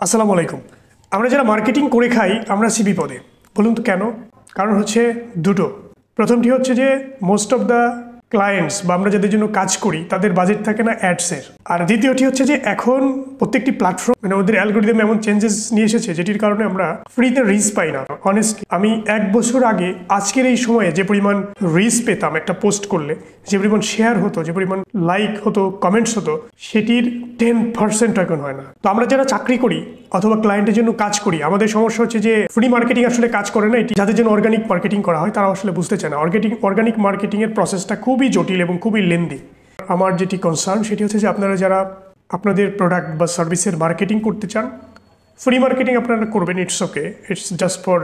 আসসালামু আলাইকুম। আমরা যারা মার্কেটিং করে খাই আমরা সিবি পদে। বলুন তো কেন? কারণ হচ্ছে দুটো। প্রথমটি হচ্ছে যে মোস্ট অফ দ্য ক্লায়েন্টস বা আমরা যাদের জন্য কাজ করি তাদের বাজেট থাকে না অ্যাডসের। আর দ্বিতীয়টি হচ্ছে যে এখন প্রত্যেকটি প্ল্যাটফর্ম ওদের অ্যালগোরিদম এমন চেঞ্জেস নিয়ে এসেছে যেটির কারণে আমরা ফ্রিতে রিচ পাই না। অনেস্টলি আমি 1 বছর আগে আজকের এই সময়ে যে পরিমাণ রিচ পেতাম একটা পোস্ট করলে, যে পরিমাণ শেয়ার হতো, যে পরিমাণ লাইক হতো, কমেন্টস হতো, সেটির 10% এখন হয় না। তো আমরা যারা চাকরি করি অথবা ক্লায়েন্টের জন্য কাজ করি, আমাদের সমস্যা হচ্ছে যে ফ্রি মার্কেটিং আসলে কাজ করে না। এটি যাদের জন্য অর্গানিক মার্কেটিং করা হয় তারা আসলে বুঝতে চায় না। অর্গানিক মার্কেটিংয়ের প্রসেসটা খুবই জটিল এবং খুবই লেন্দি। আমার যেটি কনসার্ন সেটি হচ্ছে যে আপনারা যারা আপনাদের প্রোডাক্ট বা সার্ভিসের মার্কেটিং করতে চান, ফ্রি মার্কেটিং আপনারা করবেন, it's okay, it's just for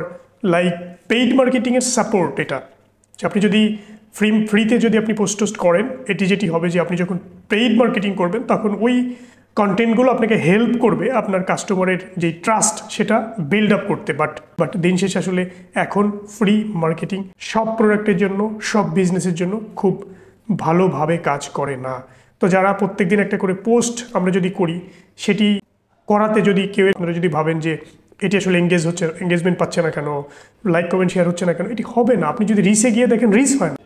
like paid মার্কেটিংয়ের সাপোর্ট। এটা যে আপনি যদি ফ্রিতে যদি আপনি পোস্ট করেন, এটি যেটি হবে যে আপনি যখন পেইড মার্কেটিং করবেন তখন ওই কন্টেন্টগুলো আপনাকে হেল্প করবে আপনার কাস্টমারের যে ট্রাস্ট সেটা বিল্ড আপ করতে। বাট দিন শেষে আসলে এখন ফ্রি মার্কেটিং সব প্রোডাক্টের জন্য, সব বিজনেসের জন্য খুব ভালোভাবে কাজ করে না। তো যারা প্রত্যেকদিন একটা করে পোস্ট আমরা যদি করি, সেটি করাতে যদি কেউ আপনারা যদি ভাবেন যে এটি আসলে এঙ্গেজমেন্ট পাচ্ছে না কেন, লাইক কমেন্ট শেয়ার হচ্ছে না কেন, এটি হবে না। আপনি যদি রিচে গিয়ে দেখেন রিচ হয় না।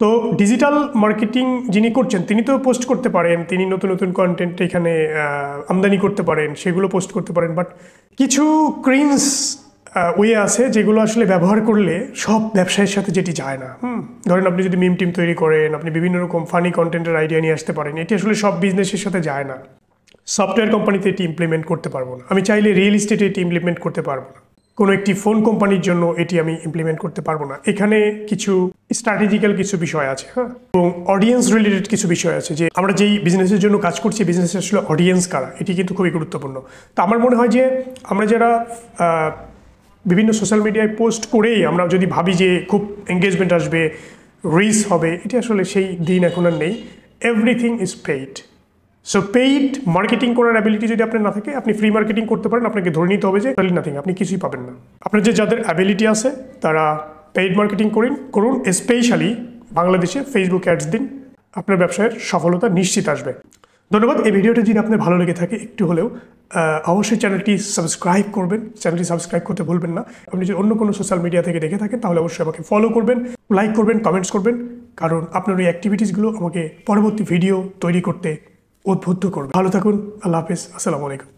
তো ডিজিটাল মার্কেটিং যিনি করছেন তিনি তো পোস্ট করতে পারেন, তিনি নতুন নতুন কন্টেন্ট এখানে আমদানি করতে পারেন, সেগুলো পোস্ট করতে পারেন। বাট কিছু ক্রিন্স ওয়ে আছে যেগুলো আসলে ব্যবহার করলে সব ব্যবসায়ের সাথে যেটি যায় না। ধরেন আপনি যদি মিম টিম তৈরি করেন, আপনি বিভিন্ন রকম ফানি কন্টেন্টের আইডিয়া নিয়ে আসতে পারেন, এটি আসলে সব বিজনেসের সাথে যায় না। সফটওয়্যার কোম্পানিতে এটি ইমপ্লিমেন্ট করতে পারবো না। আমি চাইলে রিয়েল এস্টেটে এটি ইমপ্লিমেন্ট করতে পারবো না। কোনো একটি ফোন কোম্পানির জন্য এটি আমি ইমপ্লিমেন্ট করতে পারবো না। এখানে কিছু স্ট্র্যাটেজিক্যাল কিছু বিষয় আছে, হ্যাঁ, এবং অডিয়েন্স রিলেটেড কিছু বিষয় আছে। যে আমরা যেই বিজনেসের জন্য কাজ করছি, বিজনেসের আসলে অডিয়েন্স কারা, এটি কিন্তু খুবই গুরুত্বপূর্ণ। তো আমার মনে হয় যে আমরা যারা বিভিন্ন সোশ্যাল মিডিয়ায় পোস্ট করেই আমরা যদি ভাবি যে খুব এঙ্গেজমেন্ট আসবে, রিচ হবে, এটি আসলে সেই দিন এখন আর নেই। Everything is paid. So paid marketing করার অ্যাবিলিটি যদি আপনার না থাকে, আপনি ফ্রি মার্কেটিং করতে পারেন, আপনাকে ধরে নিতে হবে যে নাথিং, আপনি কিছুই পাবেন না। আপনার যে যাদের অ্যাবিলিটি আছে তারা পেইড মার্কেটিং করুন, স্পেশালি বাংলাদেশে ফেসবুক অ্যাডস দিন, আপনার ব্যবসায়ের সফলতা নিশ্চিত আসবে। ধন্যবাদ। এই ভিডিওটি যদি আপনার ভালো লেগে থাকে একটু হলেও অবশ্যই চ্যানেলটি সাবস্ক্রাইব করবেন। চ্যানেলটি সাবস্ক্রাইব করতে ভুলবেন না। আপনি যদি অন্য কোনো সোশ্যাল মিডিয়া থেকে দেখে থাকেন তাহলে অবশ্যই আমাকে ফলো করবেন, লাইক করবেন, কমেন্টস করবেন, কারণ আপনার ওই অ্যাক্টিভিটিসগুলো আমাকে পরবর্তী ভিডিও তৈরি করতে উদ্বুদ্ধ করবে। ভালো থাকুন। আল্লাহ হাফেজ। আসসালামু আলাইকুম।